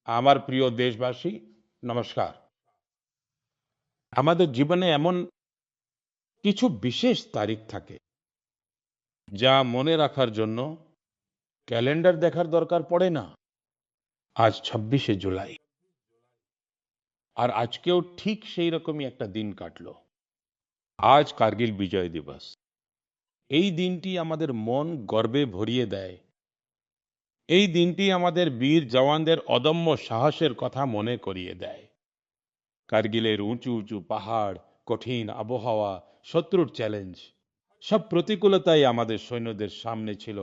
আমার প্রিয় দেশবাসী, নমস্কার। আমাদের জীবনে এমন কিছু বিশেষ তারিখ থাকে যা মনে রাখার জন্য ক্যালেন্ডার দেখার দরকার পড়ে না। আজ 26শে জুলাই, আর আজকেও ঠিক সেই রকমই একটা দিন কাটলো। আজ কার্গিল বিজয় দিবস। এই দিনটি আমাদের মন গর্বে ভরিয়ে দেয়। এই দিনটি আমাদের বীর জওয়ানদের অদম্য সাহসের কথা মনে করিয়ে দেয়। কার্গিলের উঁচু উঁচু পাহাড়, কঠিন আবহাওয়া, শত্রুর চ্যালেঞ্জ, সব প্রতিকূলতাই আমাদের সৈন্যদের সামনে ছিল,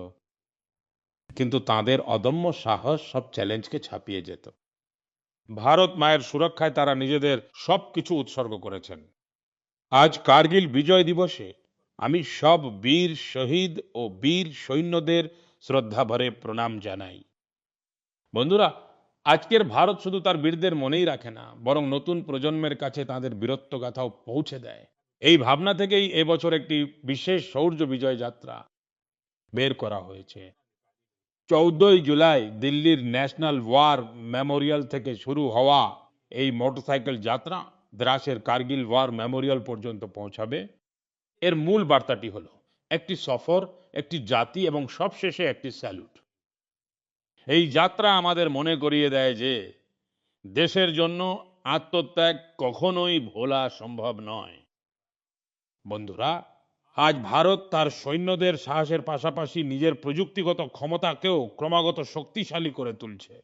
কিন্তু তাদের অদম্য সাহস সব চ্যালেঞ্জকে ছাপিয়ে যেত। ভারত মায়ের সুরক্ষায় তারা নিজেদের সবকিছু উৎসর্গ করেছেন। আজ কার্গিল বিজয় দিবসে আমি সব বীর শহীদ ও বীর সৈন্যদের শ্রদ্ধা ভরে প্রণাম জানাই। বন্ধুরা, আজকের ভারত শুধু তার বীরদের মনেই রাখে না, বরং নতুন প্রজন্মের কাছে তাদের বীরত্বগাথাও পৌঁছে দেয়। এই ভাবনা থেকেই এবছর একটি বিশেষ শৌর্য বিজয় যাত্রা বের করা হয়েছে। 14ই জুলাই দিল্লির ন্যাশনাল ওয়ার মেমোরিয়াল থেকে শুরু হওয়া এই মোটরসাইকেল যাত্রা দ্রাসের কার্গিল ওয়ার মেমোরিয়াল পর্যন্ত পৌঁছাবে। এর মূল বার্তাটি হলো একটি সফর, একটি জাতি এবং সবশেষে একটি স্যালুট। এই যাত্রা আমাদের মনে করিয়ে দেয় যে দেশের জন্য আত্মত্যাগ কখনোই ভোলা সম্ভব নয়। বন্ধুরা, আজ ভারত তার সৈন্যদের সাহসের পাশাপাশি নিজের প্রযুক্তিগত ক্ষমতাকেও ক্রমাগত শক্তিশালী করে তুলছে।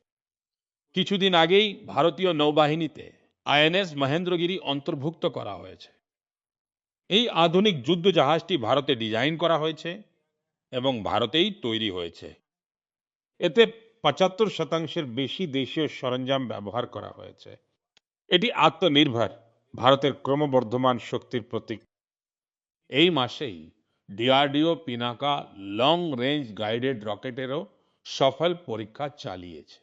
কিছুদিন আগেই ভারতীয় নৌবাহিনীতে আইএনএস মহেন্দ্রগিরি অন্তর্ভুক্ত করা হয়েছে। এই আধুনিক যুদ্ধ জাহাজটি ভারতে ডিজাইন করা হয়েছে এবং ভারতেই তৈরি হয়েছে। এতে 75% বেশি দেশীয় সরঞ্জাম ব্যবহার করা হয়েছে। এটি আত্মনির্ভর ভারতের ক্রমবর্ধমান শক্তির প্রতীক। এই মাসেই DRDO Pinaka long range guided রকেটেরও সফল পরীক্ষা চালিয়েছে।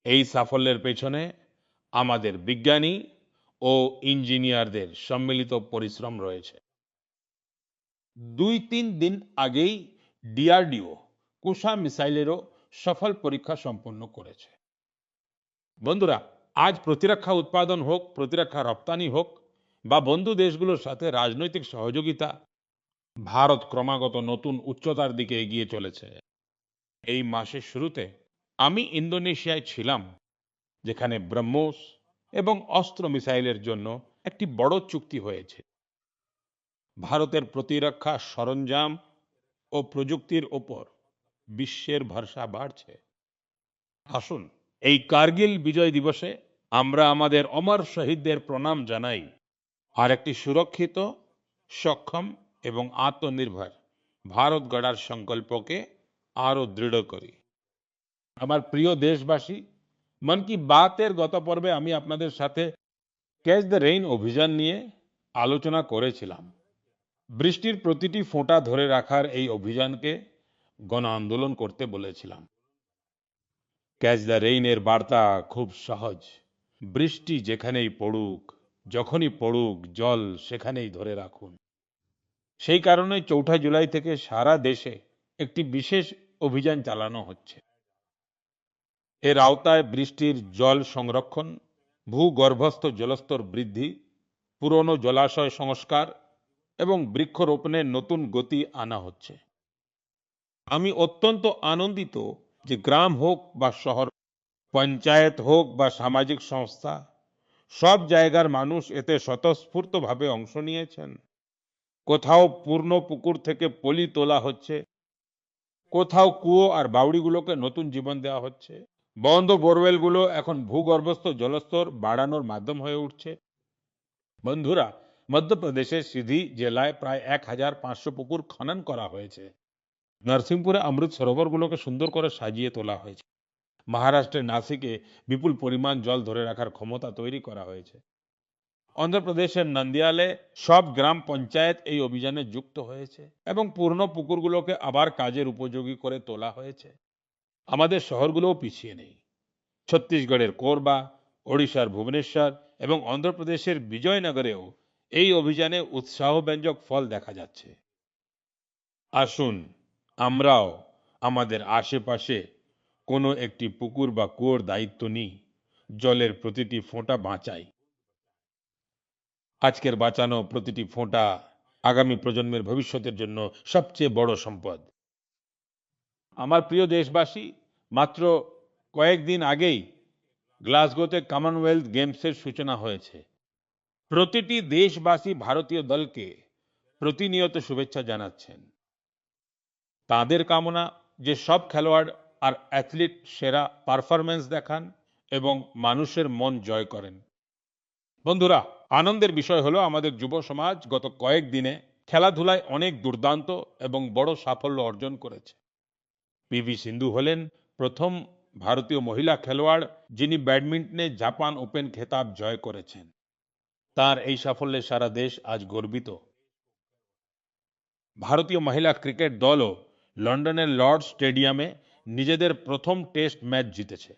এই সাফল্যের পেছনে আমাদের বিজ্ঞানী ও ইঞ্জিনিয়ারদের সম্মিলিত পরিশ্রম রয়েছে। 2-3 দিন আগেই ডিআরডিও কুশা মিসাইলেরও সফল পরীক্ষা সম্পন্ন করেছে। বন্ধুরা, আজ প্রতিরক্ষা উৎপাদন হোক, প্রতিরক্ষা রপ্তানি হোক বা বন্ধু দেশগুলোর সাথে রাজনৈতিক সহযোগিতা, ভারত ক্রমাগত নতুন উচ্চতার দিকে এগিয়ে চলেছে। এই মাসের শুরুতে আমি ইন্দোনেশিয়ায় ছিলাম, যেখানে ব্রহ্মোস এবং অস্ত্র মিসাইলের জন্য একটি বড় চুক্তি হয়েছে। ভারতের প্রতিরক্ষা সরঞ্জাম ও প্রযুক্তির ওপর বিশ্বের ভরসা বাড়ছে। আসুন, এই কার্গিল বিজয় দিবসে আমরা আমাদের অমর শহীদদের প্রণাম জানাই, আর একটি সুরক্ষিত, সক্ষম এবং আত্মনির্ভর ভারত গড়ার সংকল্পকে আরো দৃঢ় করি। আমার প্রিয় দেশবাসী, মন কি বাতের গত পর্বে আমি আপনাদের সাথে ক্যাচ দ্য রেইন অভিযান নিয়ে আলোচনা করেছিলাম। বৃষ্টির প্রতিটি ফোঁটা ধরে রাখার এই অভিযানকে গণ আন্দোলন করতে বলেছিলাম। ক্যাচ দ্য রেইনের বার্তা খুব সহজ। বৃষ্টি যেখানেই পড়ুক, যখনই পড়ুক, জল সেখানেই ধরে রাখুন। সেই কারণে 4 জুলাই থেকে সারা দেশে একটি বিশেষ অভিযান চালানো হচ্ছে। এর আওতায় বৃষ্টির জল সংরক্ষণ, ভূগর্ভস্থ জলস্তর বৃদ্ধি, পুরনো জলাশয় সংস্কার এবং বৃক্ষরোপণের নতুন গতি আনা হচ্ছে। আমি অত্যন্ত আনন্দিত যে গ্রাম হোক বা শহর, পঞ্চায়েত হোক বা সামাজিক সংস্থা, সব জায়গার মানুষ এতে স্বতঃস্ফূর্তভাবে অংশ নিয়েছেন। কোথাও পূর্ণ পুকুর থেকে পলি তোলা হচ্ছে, কোথাও কুয়ো আর বাউড়িগুলোকে নতুন জীবন দেওয়া হচ্ছে। বন্ধ বোরওয়েলগুলো এখন ভূগর্ভস্থ জলস্তর বাড়ানোর মাধ্যম হয়ে উঠছে। বন্ধুরা, মধ্যপ্রদেশের সিধি জেলায় প্রায় 1500 পুকুর খনন করা হয়েছে। নরসিংপুরে অমৃত সরোবরগুলোকে সুন্দর করে সাজিয়ে তোলা হয়েছে। মহারাষ্ট্রের নাসিকে বিপুল পরিমাণ জল ধরে রাখার ক্ষমতা তৈরি করা হয়েছে। অন্ধ্রপ্রদেশের নন্দিয়ালে সব গ্রাম পঞ্চায়েত এই অভিযানে যুক্ত হয়েছে এবং পুরনো পুকুরগুলোকে আবার কাজের উপযোগী করে তোলা হয়েছে। আমাদের শহরগুলোও পিছিয়ে নেই। ছত্তিশগড়ের কোরবা, ওড়িশার ভুবনেশ্বর এবং অন্ধ্রপ্রদেশের বিজয়নগরেও এই অভিযানে উৎসাহব্যঞ্জক ফল দেখা যাচ্ছে। আসুন, আমরাও আমাদের আশেপাশে কোনো একটি পুকুর বা কুয়োর দায়িত্ব নিই, জলের প্রতিটি ফোঁটা বাঁচাই। আজকের বাঁচানো প্রতিটি ফোঁটা আগামী প্রজন্মের ভবিষ্যতের জন্য সবচেয়ে বড় সম্পদ। আমার প্রিয় দেশবাসী, মাত্র কয়েকদিন আগেই গ্লাসগোতে কমনওয়েলথ গেমসের সূচনা হয়েছে। প্রতিটি দেশবাসী ভারতীয় দলকে প্রতিনিয়ত শুভেচ্ছা জানাচ্ছেন। তাদের কামনা যে সব খেলোয়াড় আর অ্যাথলিট সেরা পারফরম্যান্স দেখান এবং মানুষের মন জয় করেন। বন্ধুরা, আনন্দের বিষয় হলো আমাদের যুব সমাজ গত কয়েকদিনে খেলাধুলায় অনেক দুর্দান্ত এবং বড় সাফল্য অর্জন করেছে। পিভি সিন্ধু হলেন প্রথম ভারতীয় মহিলা খেলোয়াড় যিনি ব্যাডমিন্টনে জাপান ওপেন খেতাব জয় করেছেন। তার এই সাফল্যে সারা দেশ আজ গর্বিত। ভারতীয় মহিলা ক্রিকেট দলও লন্ডনের লর্ডস স্টেডিয়ামে নিজেদের প্রথম টেস্ট ম্যাচ জিতেছে।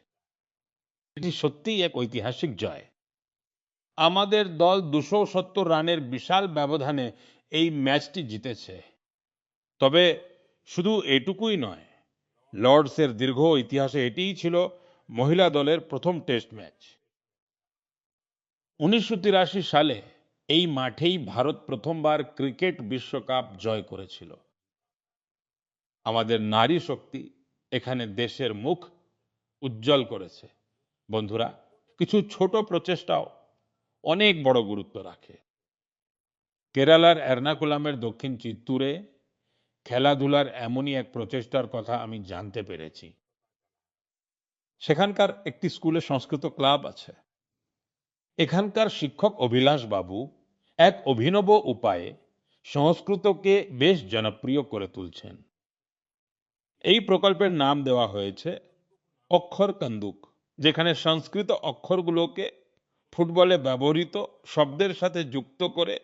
এটি সত্যিই এক ঐতিহাসিক জয়। আমাদের দল 270 রানের বিশাল ব্যবধানে এই ম্যাচটি জিতেছে। তবে শুধু এটুকুই নয়, লর্ডসের দীর্ঘ ইতিহাসে এটিই ছিল মহিলা দলের প্রথম টেস্ট ম্যাচ। 1983 সালে এই মাঠেই ভারত প্রথমবার ক্রিকেট বিশ্বকাপ জয় করেছিল। আমাদের নারী শক্তি এখানে দেশের মুখ উজ্জ্বল করেছে। বন্ধুরা, কিছু ছোট প্রচেষ্টাও অনেক বড় গুরুত্ব রাখে। কেরালার এর্নাকুলামের দক্ষিণ চিত্তুরে খেলাধুলার এমনই এক প্রচেষ্টার কথা আমি জানতে পেরেছি। সেখানকার একটি স্কুলে সংস্কৃত ক্লাব আছে। এখানকার শিক্ষক অভিলাষ বাবু এক অভিনব উপায়ে সংস্কৃতকে বেশ জনপ্রিয় করে তুলছেন। এই প্রকল্পের নাম দেওয়া হয়েছে অক্ষর কন্দুক, যেখানে সংস্কৃত অক্ষরগুলোকে ফুটবলে ব্যবহৃত শব্দের সাথে যুক্ত করে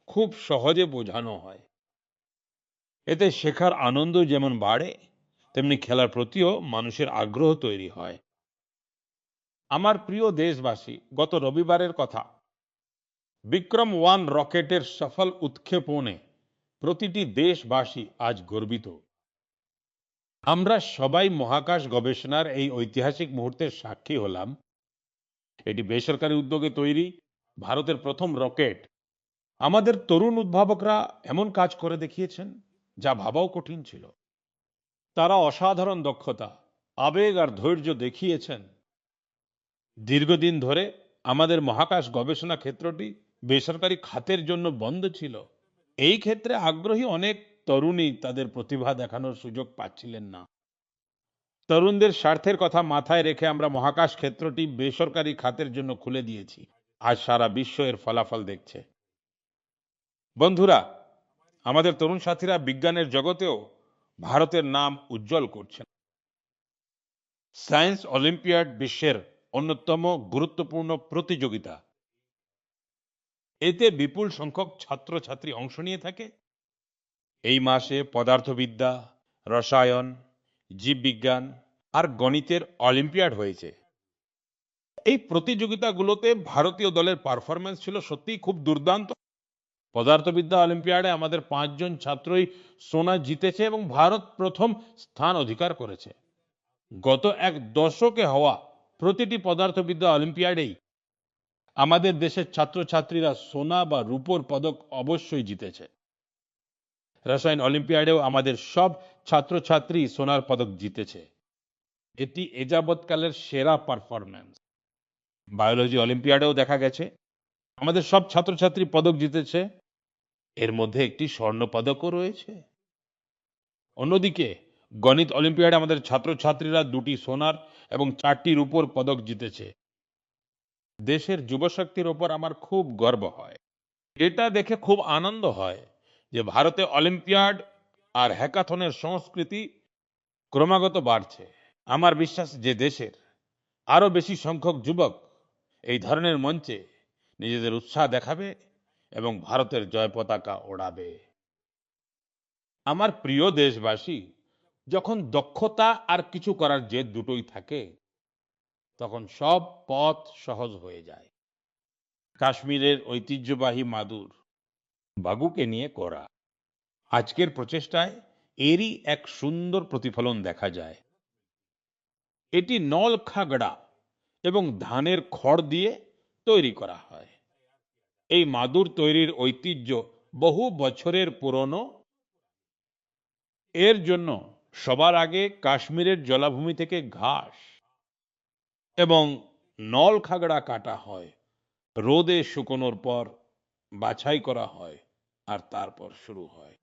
খুব সহজে বোঝানো হয়। এতে শেখার আনন্দ যেমন বাড়ে, তেমনি খেলার প্রতিও মানুষের আগ্রহ তৈরি হয়। আমার প্রিয় দেশবাসী, গত রবিবারের কথা, বিক্রম-1 রকেটের সফল উৎক্ষেপণে প্রতিটি দেশবাসী আজ গর্বিত। আমরা সবাই মহাকাশ গবেষণার এই ঐতিহাসিক মুহূর্তের সাক্ষী হলাম। এটি বেসরকারি উদ্যোগে তৈরি ভারতের প্রথম রকেট। আমাদের তরুণ উদ্ভাবকরা এমন কাজ করে দেখিয়েছেন যা ভাবাও কঠিন ছিল। তারা অসাধারণ দক্ষতা, আবেগ আর ধৈর্য দেখিয়েছেন। দীর্ঘদিন ধরে আমাদের মহাকাশ গবেষণা ক্ষেত্রটি বেসরকারি খাতের জন্য বন্ধ ছিল। এই ক্ষেত্রে আগ্রহী অনেক তরুণী তাদের প্রতিভা দেখানোর সুযোগ পাচ্ছিলেন না। তরুণদের স্বার্থের কথা মাথায় রেখে আমরা মহাকাশ ক্ষেত্রটি বেসরকারি খাতের জন্য খুলে দিয়েছি। আজ সারা বিশ্ব এর ফলাফল দেখছে। বন্ধুরা, আমাদের তরুণ সাথীরা বিজ্ঞানের জগতেও ভারতের নাম উজ্জ্বল করছেন। সায়েন্স অলিম্পিয়াড বিশ্বের অন্যতম গুরুত্বপূর্ণ প্রতিযোগিতা। এতে বিপুল সংখ্যক ছাত্রছাত্রী অংশ নিয়ে থাকে। এই মাসে পদার্থবিদ্যা, রসায়ন, জীববিজ্ঞান আর গণিতের অলিম্পিয়াড হয়েছে। এই প্রতিযোগিতাগুলোতে ভারতীয় দলের পারফরম্যান্স ছিল সত্যিই খুব দুর্দান্ত। পদার্থবিদ্যা অলিম্পিয়াডে আমাদের 5 জন ছাত্রই সোনা জিতেছে এবং ভারত প্রথম স্থান অধিকার করেছে। গত এক দশকে হওয়া প্রতিটি পদার্থবিদ্যা অলিম্পিয়াডেই আমাদের দেশের ছাত্রছাত্রীরা সোনা বা রূপোর পদক অবশ্যই জিতেছে। রসায়ন অলিম্পিয়াডেও আমাদের সব ছাত্রছাত্রী সোনার পদক জিতেছে। এটি এযাবৎকালের সেরা পারফরম্যান্স। বায়োলজি অলিম্পিয়াডেও দেখা গেছে আমাদের সব ছাত্রছাত্রী পদক জিতেছে। এর মধ্যে একটি স্বর্ণ পদকও রয়েছে। অন্যদিকে গণিত অলিম্পিয়াডে আমাদের ছাত্রছাত্রীরা 2টি সোনার এবং 4টি রূপোর পদক জিতেছে। দেশের যুবশক্তির ওপর আমার খুব গর্ব হয়। এটা দেখে খুব আনন্দ হয় যে ভারতে অলিম্পিয়াড আর হ্যাকাথনের সংস্কৃতি ক্রমাগত বাড়ছে। আমার বিশ্বাস যে দেশের আরো বেশি সংখ্যক যুবক এই ধরনের মঞ্চে নিজেদের উৎসাহ দেখাবে এবং ভারতের জয় পতাকা ওড়াবে। আমার প্রিয় দেশবাসী, যখন দক্ষতা আর কিছু করার জেদ দুটোই থাকে, তখন সব পথ সহজ হয়ে যায়। কাশ্মীরের ঐতিহ্যবাহী মাদুর বাগুকে নিয়ে করা আজকের প্রচেষ্টায় এরই এক সুন্দর প্রতিফলন দেখা যায়। এটি নল খাগড়া এবং ধানের খড় দিয়ে তৈরি করা হয়। এই মাদুর তৈরির ঐতিহ্য বহু বছরের পুরনো। এর জন্য সবার আগে কাশ্মীরের জলাভূমি থেকে ঘাস এবং নল খাগড়া কাটা হয়, রোদে শুকোনোর পর বাছাই করা হয়, আর তারপর শুরু হয়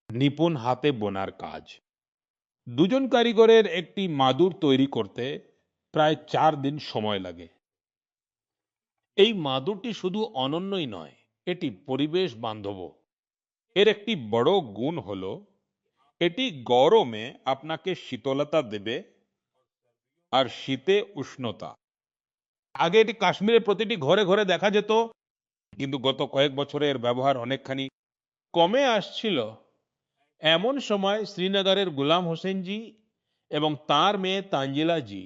নিপুণ হাতে বোনার কাজ। দুজন কারিগরের একটি মাদুর তৈরি করতে প্রায় 4 দিন সময় লাগে। এই মাদুরটি শুধু অনন্যই নয়, এটি পরিবেশ বান্ধবও। এর একটি বড় গুণ হলো এটি গরমে আপনাকে শীতলতা দেবে আর শীতে উষ্ণতা। আগে এটি কাশ্মীরের প্রতিটি ঘরে ঘরে দেখা যেত, কিন্তু গত কয়েক বছরে এর ব্যবহার অনেকখানি কমে আসছিল। এমন সময় শ্রীনগরের গুলাম হোসেন জি এবং তার মেয়ে তানজিলা জি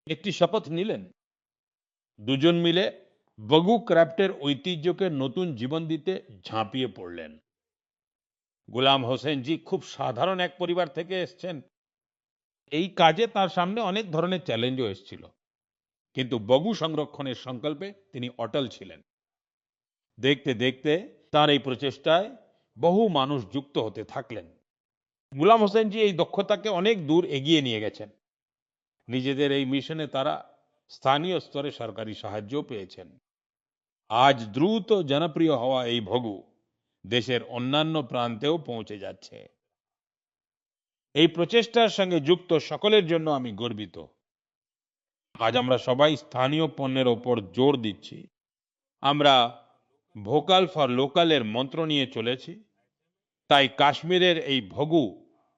একটি শপথ নিলেন। দুজন মিলে বগু ক্রাফটের ঐতিহ্যকে নতুন জীবন দিতে ঝাঁপিয়ে পড়লেন। গুলাম হোসেন জি খুব সাধারণ এক পরিবার থেকে এসেছেন। এই কাজে তার সামনে অনেক ধরনের চ্যালেঞ্জও এসেছিল, কিন্তু বগু সংরক্ষণের সংকল্পে তিনি অটল ছিলেন। দেখতে দেখতে তার এই প্রচেষ্টায় বহু মানুষ যুক্ত হতে থাকলেন। গুলাম হোসেন জি এই দক্ষতাকে অনেক দূর এগিয়ে নিয়ে গেছেন। নিজেদের এই মিশনে তারা স্থানীয় স্তরে সরকারি সাহায্য পেয়েছেন। আজ দ্রুত জনপ্রিয় হওয়া এই ভগু দেশের অন্যান্য প্রান্তেও পৌঁছে যাচ্ছে। এই প্রচেষ্টার সঙ্গে যুক্ত সকলের জন্য আমি গর্বিত। আজ আমরা সবাই স্থানীয় পণ্যের ওপর জোর দিচ্ছি। আমরা ভোকাল ফর লোকালের মন্ত্র নিয়ে চলেছি। তাই কাশ্মীরের এই ভগু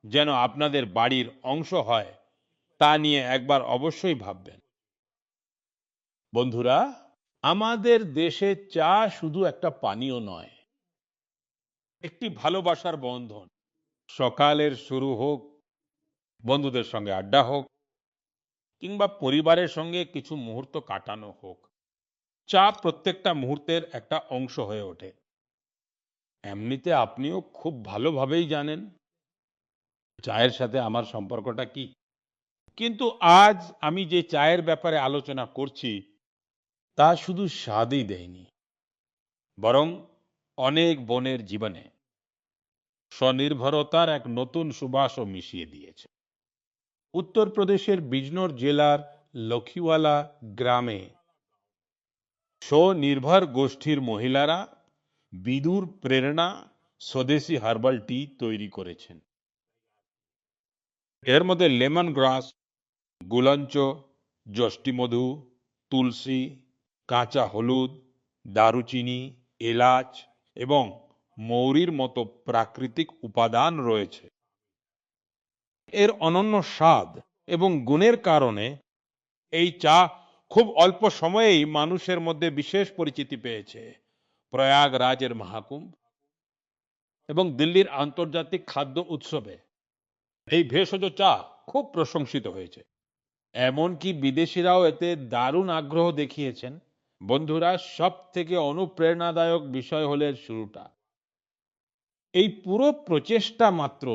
যেন আপনাদের বাড়ির অংশ হয়, তা নিয়ে একবার অবশ্যই ভাববেন। বন্ধুরা, আমাদের দেশে চা শুধু একটা পানীয় নয়, একটি ভালোবাসার বন্ধন। সকালের শুরু হোক, বন্ধুদের সঙ্গে আড্ডা হোক, কিংবা পরিবারের সঙ্গে কিছু মুহূর্ত কাটানো হোক, চা প্রত্যেকটা মুহূর্তের একটা অংশ হয়ে ওঠে। এমনিতে আপনিও খুব ভালোভাবেই জানেন চায়ের সাথে আমার সম্পর্কটা কি। কিন্তু আজ আমি যে চায়ের ব্যাপারে আলোচনা করছি তা শুধু স্বাদই দেয়নি, বরং অনেক বোনের জীবনে স্বনির্ভরতার এক নতুন সুবাসও মিশিয়ে দিয়েছে। উত্তরপ্রদেশের বিজনোর জেলার লখিওয়ালা গ্রামে স্বনির্ভর গোষ্ঠীর মহিলারা বিদুর প্রেরণা স্বদেশী হার্বাল টি তৈরি করেছেন। এর মধ্যে লেমন গ্রাস, গুলঞ্চ, যষ্টিমধু, তুলসী, কাঁচা হলুদ, দারুচিনি, এলাচ এবং মৌরির মতো প্রাকৃতিক উপাদান রয়েছে। এর অনন্য স্বাদ এবং গুণের কারণে এই চা খুব অল্প সময়েই মানুষের মধ্যে বিশেষ পরিচিতি পেয়েছে। প্রয়াগরাজের মহাকুম্ভ এবং দিল্লির আন্তর্জাতিক খাদ্য উৎসবে এই ভেষজ চা খুব প্রশংসিত হয়েছে। এমনকি বিদেশিরাও এতে দারুণ আগ্রহ দেখিয়েছেন। বন্ধুরা, সব থেকে অনুপ্রেরণাদায়ক বিষয় হলো এর শুরুটা। এই পুরো প্রচেষ্টা মাত্র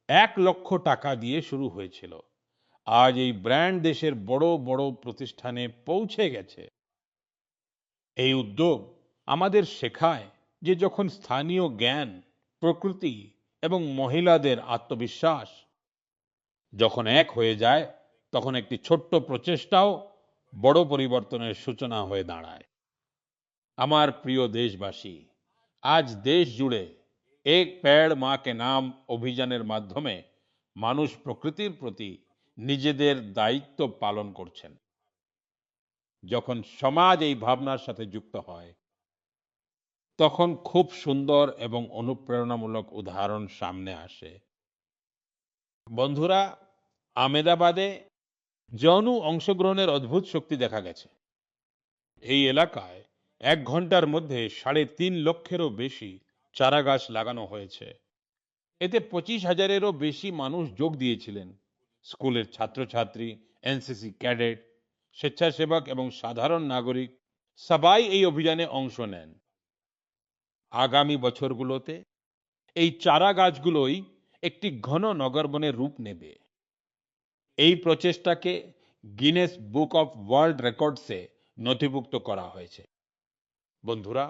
1 লক্ষ টাকা দিয়ে শুরু হয়েছিল। আজ এই ব্র্যান্ড দেশের বড় বড় প্রতিষ্ঠানে পৌঁছে গেছে। এই উদ্যোগ আমাদের শেখায় যে যখন স্থানীয় জ্ঞান, প্রকৃতি এবং মহিলাদের আত্মবিশ্বাস যখন এক হয়ে যায়, তখন একটি ছোট্ট প্রচেষ্টাও বড় পরিবর্তনের সূচনা হয়ে দাঁড়ায়। আমার প্রিয় দেশবাসী, আজ দেশ জুড়ে এক পেড় মা কে নাম অভিযানের মাধ্যমে মানুষ প্রকৃতির প্রতি নিজেদের দায়িত্ব পালন করছেন। যখন সমাজ এই ভাবনার সাথে যুক্ত হয়, তখন খুব সুন্দর এবং অনুপ্রেরণামূলক উদাহরণ সামনে আসে। বন্ধুরা, আমেদাবাদে জনু অংশগ্রহণের অদ্ভুত শক্তি দেখা গেছে। এই এলাকায় 1 ঘন্টার মধ্যে 3.5 লক্ষেরও বেশি চারা গাছ লাগানো হয়েছে। এতে 25,000-এরও বেশি মানুষ যোগ দিয়েছিলেন। স্কুলের ছাত্রছাত্রী, এনসিসি ক্যাডেট, স্বেচ্ছাসেবক এবং সাধারণ নাগরিক সবাই এই অভিযানে অংশ নেন। আগামী বছরগুলোতে এই চারা গাছগুলোই একটি ঘন নগরবনের রূপ নেবে। এই প্রচেষ্টাকে গিনেস বুক অফ ওয়ার্ল্ড রেকর্ডসে নথিভুক্ত করা হয়েছে। বন্ধুরা,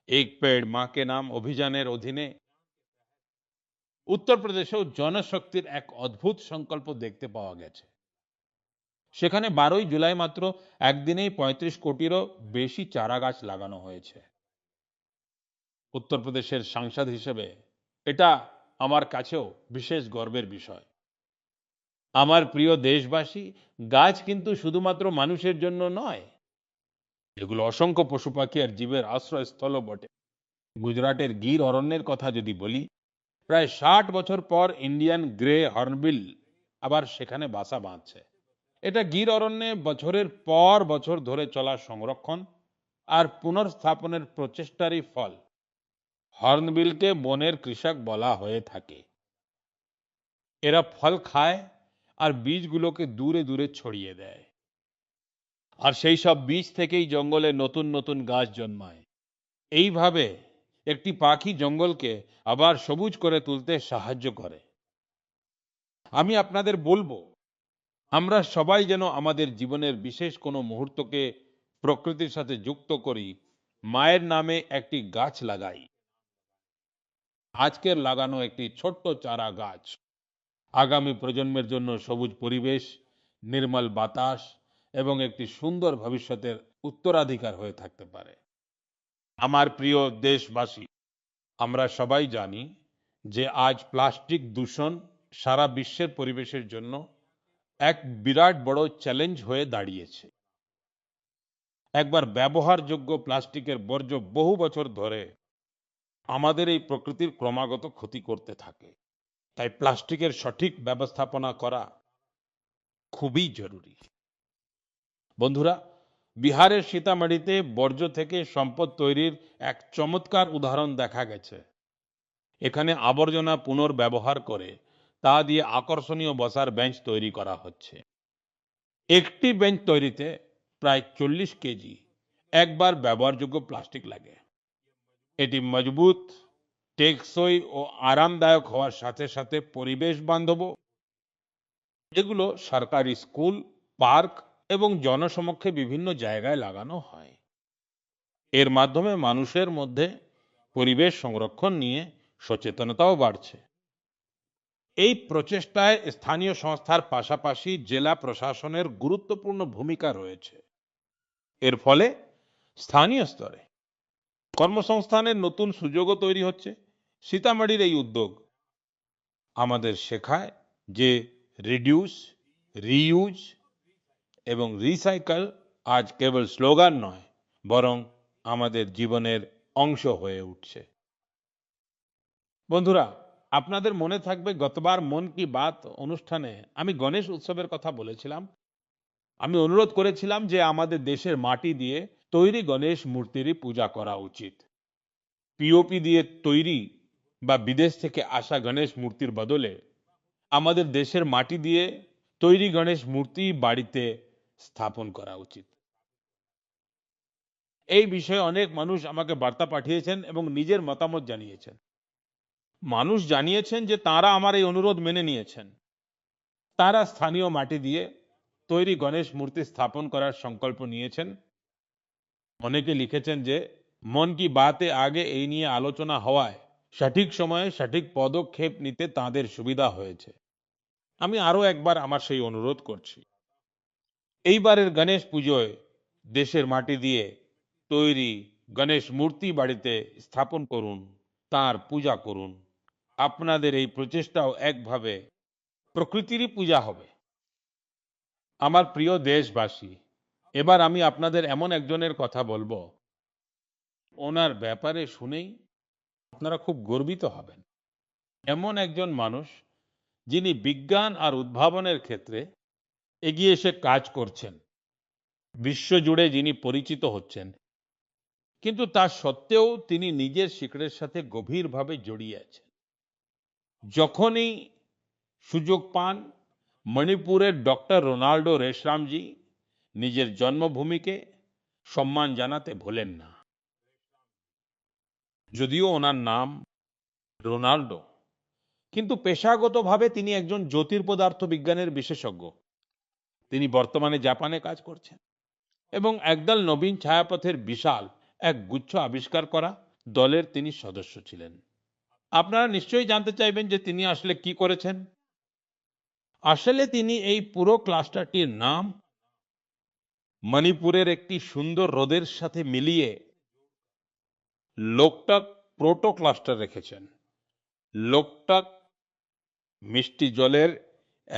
এক পেড় মা কে নাম অভিযানের অধীনে উত্তরপ্রদেশেও জনশক্তির এক অদ্ভুত সংকল্প দেখতে পাওয়া গেছে। সেখানে 12ই জুলাই মাত্র একদিনেই 35 কোটিরও বেশি চারা গাছ লাগানো হয়েছে। উত্তরপ্রদেশের সাংসদ হিসেবে এটা আমার কাছেও বিশেষ গর্বের বিষয়। আমার প্রিয় দেশবাসী, গাছ কিন্তু শুধুমাত্র মানুষের জন্য নয়, এগুলো অসংখ্য পশু পাখি আর জীবের আশ্রয়স্থলও বটে। গুজরাটের গির অরণ্যের কথা যদি বলি, প্রায় 60 বছর পর ইন্ডিয়ান গ্রে হর্নবিল আবার সেখানে বাসা বাঁধছে। এটা গির অরণ্যে বছরের পর বছর ধরে চলা সংরক্ষণ আর পুনর্স্থাপনের প্রচেষ্টারই ফল। হর্নবিলকে বনের কৃষক বলা হয়ে থাকে। এরা ফল খায় আর বীজগুলোকে দূরে দূরে ছড়িয়ে দেয়, আর সেই সব বীজ থেকেই জঙ্গলে নতুন নতুন গাছ জন্মায়। এইভাবে একটি পাখি জঙ্গলকে আবার সবুজ করে তুলতে সাহায্য করে। আমি আপনাদের বলবো, আমরা সবাই যেন আমাদের জীবনের বিশেষ কোনো মুহূর্তকে প্রকৃতির সাথে যুক্ত করি, মায়ের নামে একটি গাছ লাগাই। আজকের লাগানো একটি ছোট্ট চারা গাছ আগামী প্রজন্মের জন্য সবুজ পরিবেশ, নির্মল বাতাস এবং একটি সুন্দর ভবিষ্যতের উত্তরাধিকার হয়ে থাকতে পারে। আমার প্রিয় দেশবাসী, আমরা সবাই জানি যে আজ প্লাস্টিক দূষণ সারা বিশ্বের পরিবেশের জন্য এক বিরাট বড় চ্যালেঞ্জ হয়ে দাঁড়িয়েছে। একবার ব্যবহারযোগ্য প্লাস্টিকের বর্জ্য বহু বছর ধরে আমাদের এই প্রকৃতির ক্রমাগত ক্ষতি করতে থাকে। তাই প্লাস্টিকের সঠিক ব্যবস্থাপনা করা খুবই জরুরি। বন্ধুরা, বিহারের সীতামাড়িতে বর্জ্য থেকে সম্পদ তৈরির এক চমৎকার উদাহরণ দেখা গেছে। এখানে আবর্জনা পুনর্ব্যবহার করে তা দিয়ে আকর্ষণীয় বসার বেঞ্চ তৈরি করা হচ্ছে। একটি বেঞ্চ তৈরিতে প্রায় 40 কেজি একবার ব্যবহারযোগ্য প্লাস্টিক লাগে। এটি মজবুত, টেকসই ও আরামদায়ক হওয়ার সাথে সাথে পরিবেশ বান্ধবও। এগুলো সরকারি স্কুল, পার্ক এবং জনসমক্ষে বিভিন্ন জায়গায় লাগানো হয়। এর মাধ্যমে মানুষের মধ্যে পরিবেশ সংরক্ষণ নিয়ে সচেতনতাও বাড়ছে। এই প্রচেষ্টায় স্থানীয় সংস্থার পাশাপাশি জেলা প্রশাসনের গুরুত্বপূর্ণ ভূমিকা রয়েছে। এর ফলে স্থানীয় স্তরে কর্মসংস্থানের নতুন সুযোগও তৈরি হচ্ছে। সীতামাড়ির এই উদ্যোগ আমাদের শেখায় যে রিডিউস, রিইউজ এবং রিসাইকেল আজ কেবল স্লোগান নয়, বরং আমাদের জীবনের অংশ হয়ে উঠছে। বন্ধুরা, আপনাদের মনে থাকবে গতবার মন কি বাত অনুষ্ঠানে আমি গণেশ উৎসবের কথা বলেছিলাম। আমি অনুরোধ করেছিলাম যে আমাদের দেশের মাটি দিয়ে তৈরি গণেশ মূর্তিরই পূজা করা উচিত। পিওপি দিয়ে তৈরি বা বিদেশ থেকে আসা গণেশ মূর্তির বদলে আমাদের দেশের মাটি দিয়ে তৈরি গণেশ মূর্তি বাড়িতে স্থাপন করা উচিত। এই বিষয়ে অনেক মানুষ আমাকে বার্তা পাঠিয়েছেন এবং নিজের মতামত জানিয়েছেন। মানুষ জানিয়েছেন যে তারা আমার এই অনুরোধ মেনে নিয়েছেন। তারা স্থানীয় মাটি দিয়ে তৈরি গণেশ মূর্তি স্থাপন করার সংকল্প নিয়েছেন। অনেকে লিখেছেন যে মন কি বাতে আগে এই নিয়ে আলোচনা হওয়ায় সঠিক সময়ে সঠিক পদক্ষেপ নিতে তাদের সুবিধা হয়েছে। আমি আরো একবার আমার সেই অনুরোধ করছি। এইবারের গণেশ পুজোয় দেশের মাটি দিয়ে তৈরি গণেশ মূর্তি বাড়িতে স্থাপন করুন, তার পূজা করুন। আপনাদের এই প্রচেষ্টাও একভাবে প্রকৃতিরই পূজা হবে। আমার প্রিয় দেশবাসী, এবার আমি আপনাদের এমন একজনের কথা বলবো, ওনার ব্যাপারে শুনেই আপনারা খুব গর্বিত হবেন। এমন একজন মানুষ যিনি বিজ্ঞান আর উদ্ভাবনের ক্ষেত্রে এগিয়ে এসে কাজ করছেন, বিশ্বজুড়ে যিনি পরিচিত হচ্ছেন, কিন্তু তা সত্ত্বেও তিনি নিজের শিকড়ের সাথে গভীরভাবে জড়িয়ে আছেন। যখনই সুযোগ পান, মণিপুরের ডক্টর রোনাল্ডো রেশরামজি নিজের জন্মভূমিকে সম্মান জানাতে ভোলেন না। যদিও ওনার নাম রোনাল্ডো, কিন্তু পেশাগতভাবে তিনি একজন জ্যোতির্পদার্থ বিজ্ঞানের বিশেষজ্ঞ। তিনি বর্তমানে জাপানে কাজ করছেন এবং একদল নবীন ছায়াপথের বিশাল এক গুচ্ছ আবিষ্কার করা দলের তিনি সদস্য ছিলেন। আপনারা নিশ্চয়ই জানতে চাইবেন যে তিনি আসলে কি করেছেন। আসলে তিনি এই পুরো ক্লাস্টারটির নাম মণিপুরের একটি সুন্দর হ্রদের সাথে মিলিয়ে লোকটাক প্রোটো ক্লাস্টার রেখেছেন। লোকটাক মিষ্টি জলের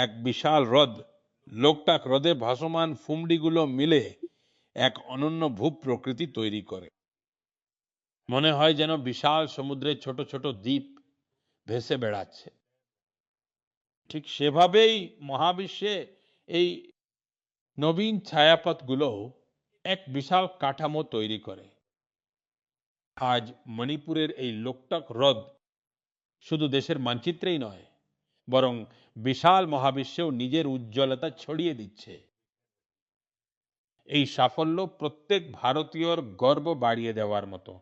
এক বিশাল হ্রদ। লোকটাক হ্রদে ভাসমান ফুমড়িগুলো মিলে এক অনন্য ভূপ্রকৃতি তৈরি করে। মনে হয় যেন বিশাল সমুদ্রের ছোট ছোট দ্বীপ ভেসে বেড়াচ্ছে। ঠিক সেভাবেই মহাবিশ্বে এই নবীন ছায়াপথগুলো এক বিশাল কাঠামো তৈরি করে। আজ মণিপুরের এই লোকটাক হ্রদ শুধু দেশের মানচিত্রেই নয়, বরং বিশাল মহাবিশ্বেও নিজের উজ্জ্বলতা ছড়িয়ে দিচ্ছে। এই সাফল্য প্রত্যেক ভারতীয়র গর্ব বাড়িয়ে দেওয়ার মতো।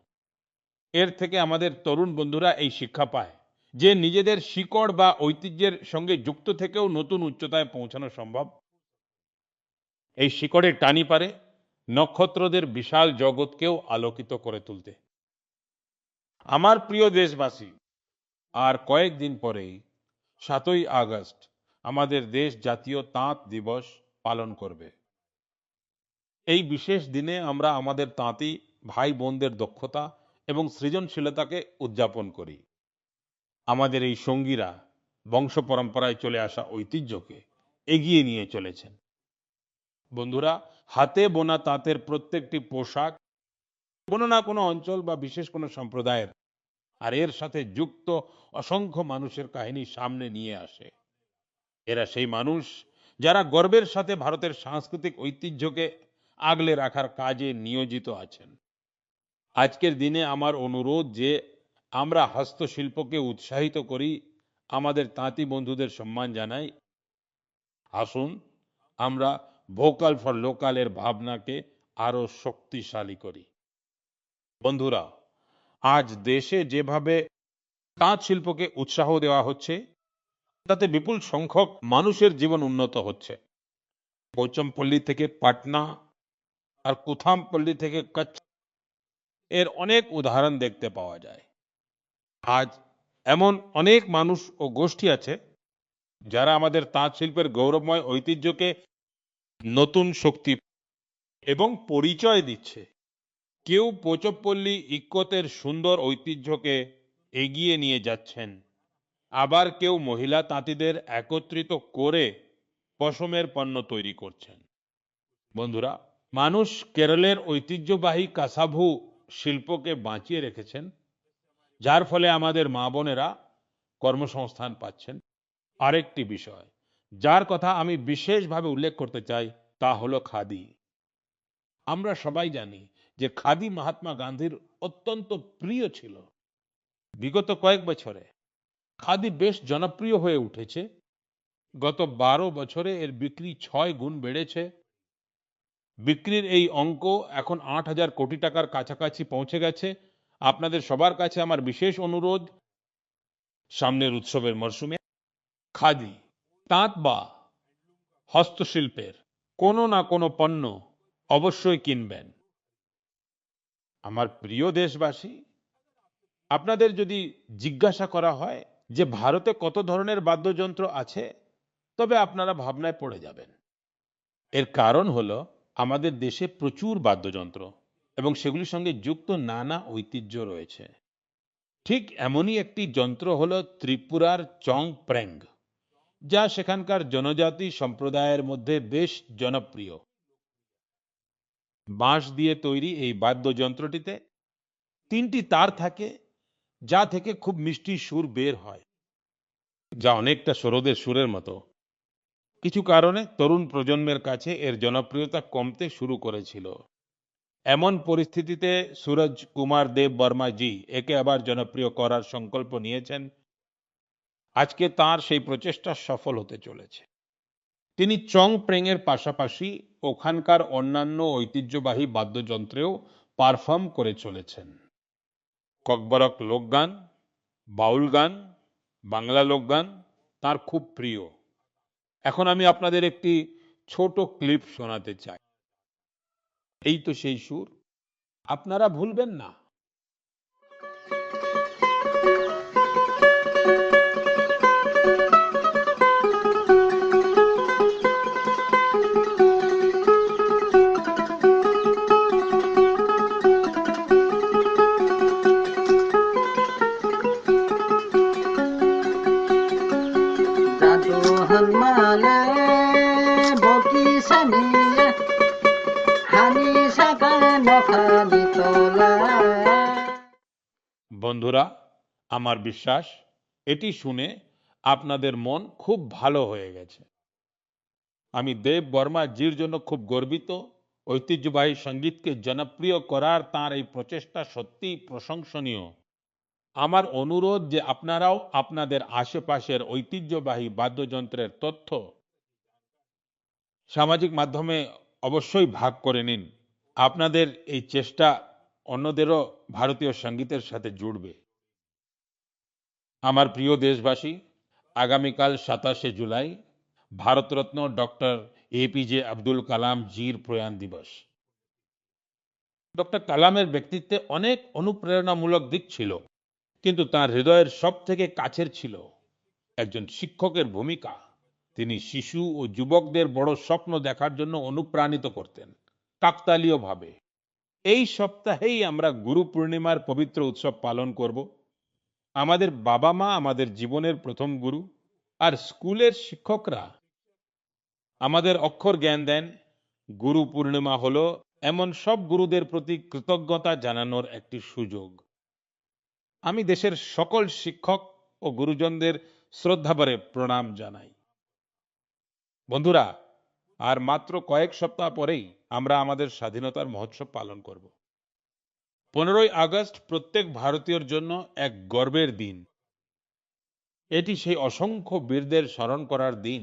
এর থেকে আমাদের তরুণ বন্ধুরা এই শিক্ষা পায় যে নিজেদের শিকড় বা ঐতিহ্যের সঙ্গে যুক্ত থেকেও নতুন উচ্চতায় পৌঁছানো সম্ভব। এই শিকড়ের টানি পারে নক্ষত্রদের বিশাল জগৎকেও আলোকিত করে তুলতে। আমার প্রিয় দেশবাসী, আর কয়েকদিন পরেই 7ই আগস্ট আমাদের দেশ জাতীয় তাঁত দিবস পালন করবে। এই বিশেষ দিনে আমরা আমাদের তাঁতি ভাই বোনদের দক্ষতা এবং সৃজনশীলতাকে উদযাপন করি। আমাদের এই সঙ্গীরা বংশ পরম্পরায় চলে আসা ঐতিহ্যকে এগিয়ে নিয়ে চলেছেন। বন্ধুরা, হাতে বোনা তাঁতের প্রত্যেকটি পোশাক কোনো না কোনো অঞ্চল বা বিশেষ কোনো সম্প্রদায়ের আর এর সাথে যুক্ত অসংখ্য মানুষের কাহিনী সামনে নিয়ে আসে। এরা সেই মানুষ যারা গর্বের সাথে ভারতের সাংস্কৃতিক ঐতিহ্যকে আগলে রাখার কাজে নিয়োজিত আছেন। আজকের দিনে আমার অনুরোধ যে আমরা হস্তশিল্পকে উৎসাহিত করি, আমাদের তাঁতি বন্ধুদের সম্মান জানাই। আসুন আমরা ভোকাল ফর লোকাল এর ভাবনাকে আরো শক্তিশালী করি। বন্ধুরা, আজ দেশে যেভাবে তাঁত শিল্পকে উৎসাহ দেওয়া হচ্ছে, তাতে বিপুল সংখ্যক মানুষের জীবন উন্নত হচ্ছে। কোচমপল্লী থেকে পাটনা আর কুথামপল্লী থেকে কচ্ছ এর অনেক উদাহরণ দেখতে পাওয়া যায়। আজ এমন অনেক মানুষ ও গোষ্ঠী আছে যারা আমাদের তাঁত শিল্পের গৌরবময় ঐতিহ্যকে নতুন শক্তি এবং পরিচয় দিচ্ছে। কেউ পোচপল্লী ইক্কতের সুন্দর ঐতিহ্যকে এগিয়ে নিয়ে যাচ্ছেন, আবার কেউ মহিলা তাঁতিদের একত্রিত করে পশমের পণ্য তৈরি করছেন। বন্ধুরা, মানুষ কেরলের ঐতিহ্যবাহী কাসাভু শিল্পকে বাঁচিয়ে রেখেছেন, যার ফলে আমাদের মা বোনেরা কর্মসংস্থান পাচ্ছেন। আরেকটি বিষয় যার কথা আমি বিশেষভাবে উল্লেখ করতে চাই তা হলো খাদি। আমরা সবাই জানি যে খাদি মহাত্মা গান্ধীর অত্যন্ত প্রিয় ছিল। বিগত কয়েক বছরে খাদি বেশ জনপ্রিয় হয়ে উঠেছে। গত 12 বছরে এর বিক্রি 6 গুণ বেড়েছে। বিক্রির এই অঙ্ক এখন 8,000 কোটি টাকার কাছাকাছি পৌঁছে গেছে। আপনাদের সবার কাছে আমার বিশেষ অনুরোধ, সামনের উৎসবের মরশুমে খাদি, তাঁত বা হস্তশিল্পের কোনো না কোনো পণ্য অবশ্যই কিনবেন। আমার প্রিয় দেশবাসী, আপনাদের যদি জিজ্ঞাসা করা হয় যে ভারতে কত ধরনের বাদ্যযন্ত্র আছে, তবে আপনারা ভাবনায় পড়ে যাবেন। এর কারণ হলো আমাদের দেশে প্রচুর বাদ্যযন্ত্র এবং সেগুলির সঙ্গে যুক্ত নানা ঐতিহ্য রয়েছে। ঠিক এমনই একটি যন্ত্র হলো ত্রিপুরার চংপ্রেং, যা সেখানকার জনজাতি সম্প্রদায়ের মধ্যে বেশ জনপ্রিয়। বাঁশ দিয়ে তৈরি এই বাদ্যযন্ত্রটিতে 3টি তার থাকে, যা থেকে খুব মিষ্টি সুর বের হয়, যা অনেকটা সরোদের সুরের মতো। কিছু কারণে তরুণ প্রজন্মের কাছে এর জনপ্রিয়তা কমতে শুরু করেছিল। এমন পরিস্থিতিতে সুরজ কুমার দেব বর্মা জি একে আবার জনপ্রিয় করার সংকল্প নিয়েছেন। আজকে তার সেই প্রচেষ্টা সফল হতে চলেছে। তিনি চংপ্রেং এর পাশাপাশি ওখানকার অন্যান্য ঐতিহ্যবাহী বাদ্যযন্ত্রেও পারফর্ম করে চলেছেন। ককবরক লোকগান, বাউল গান, বাংলা লোকগান তার খুব প্রিয়। এখন আমি আপনাদের একটি ছোট ক্লিপ শোনাতে চাই। এই তো সেই সুর, আপনারা ভুলবেন না। Dadu hanmale boki saniye hani saka nokhani tola বন্ধুরা, আমার বিশ্বাস এটি শুনে আপনাদের মন খুব ভালো হয়ে গেছে। আমি দেব বর্মা জির জন্য খুব গর্বিত। ঐতিহ্যবাহী সঙ্গীতকে জনপ্রিয় করার তার এই প্রচেষ্টা সত্যিই প্রশংসনীয়। আমার অনুরোধ যে আপনারাও আপনাদের আশেপাশের ঐতিহ্যবাহী বাদ্যযন্ত্রের তথ্য সামাজিক মাধ্যমে অবশ্যই ভাগ করে নিন। আপনাদের এই চেষ্টা অন্যদেরও ভারতীয় সঙ্গীতের সাথে জুড়বে। আমার প্রিয় দেশবাসী, আগামীকাল 27শে জুলাই ভারতরত্ন ডক্টর এপিজে আব্দুল কালাম জির প্রয়াণ দিবস। ডক্টর কালামের ব্যক্তিত্বে অনেক অনুপ্রেরণামূলক দিক ছিল, কিন্তু তার হৃদয়ের সব থেকে কাছের ছিল একজন শিক্ষকের ভূমিকা। তিনি শিশু ও যুবকদের বড় স্বপ্ন দেখার জন্য অনুপ্রাণিত করতেন কাকতালীয়ভাবে। এই সপ্তাহেই আমরা গুরু পূর্ণিমার পবিত্র উৎসব পালন করব। আমাদের বাবা মা আমাদের জীবনের প্রথম গুরু, আর স্কুলের শিক্ষকরা আমাদের অক্ষর জ্ঞান দেন। গুরু পূর্ণিমা হলো এমন সব গুরুদের প্রতি কৃতজ্ঞতা জানানোর একটি সুযোগ। আমি দেশের সকল শিক্ষক ও গুরুজনদের শ্রদ্ধাভরে প্রণাম জানাই। বন্ধুরা, আর মাত্র কয়েক সপ্তাহ পরেই আমরা আমাদের স্বাধীনতার মহোৎসব পালন করব। 15ই আগস্ট প্রত্যেক ভারতীয়র জন্য এক গর্বের দিন। এটি সেই অসংখ্য বীরদের স্মরণ করার দিন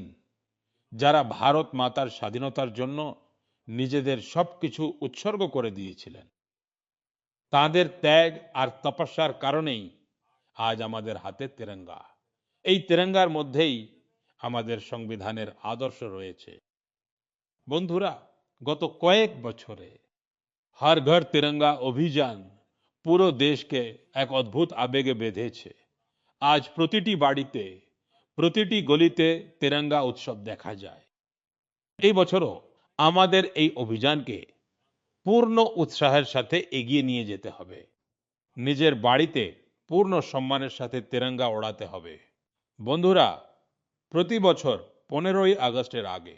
যারা ভারত মাতার স্বাধীনতার জন্য নিজেদের সবকিছু উৎসর্গ করে দিয়েছিলেন। তাদের ত্যাগ আর তপস্যার কারণেই আজ আমাদের হাতে তেরঙ্গা। এই তেরঙ্গার মধ্যেই আমাদের সংবিধানের আদর্শ রয়েছে। বন্ধুরা, গত কয়েক বছরে হর ঘর তিরঙ্গা অভিযান পুরো দেশকে এক অদ্ভুত আবেগে বেঁধেছে। আজ প্রতিটি বাড়িতে, প্রতিটি গলিতে তিরঙ্গা উৎসব দেখা যায়। এই বছরও আমাদের এই অভিযানকে পূর্ণ উৎসাহের সাথে এগিয়ে নিয়ে যেতে হবে। নিজের বাড়িতে পূর্ণ সম্মানের সাথে তিরঙ্গা ওড়াতে হবে। বন্ধুরা, প্রতি বছর 15ই আগস্টের আগে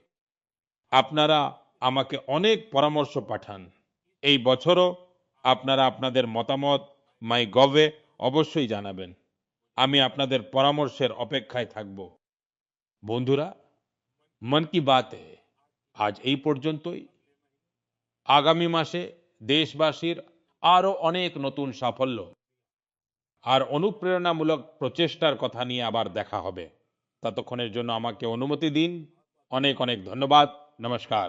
আপনারা আমাকে অনেক পরামর্শ পাঠান। এই বছরও আপনারা আপনাদের মতামত মাই গভে অবশ্যই জানাবেন। আমি আপনাদের পরামর্শের অপেক্ষায় থাকব। বন্ধুরা, মন কি বাতে আজ এই পর্যন্তই। আগামী মাসে দেশবাসীর আরো অনেক নতুন সাফল্য আর অনুপ্রেরণামূলক প্রচেষ্টার কথা নিয়ে আবার দেখা হবে। ততক্ষণের জন্য আমাকে অনুমতি দিন। অনেক অনেক ধন্যবাদ। নমস্কার।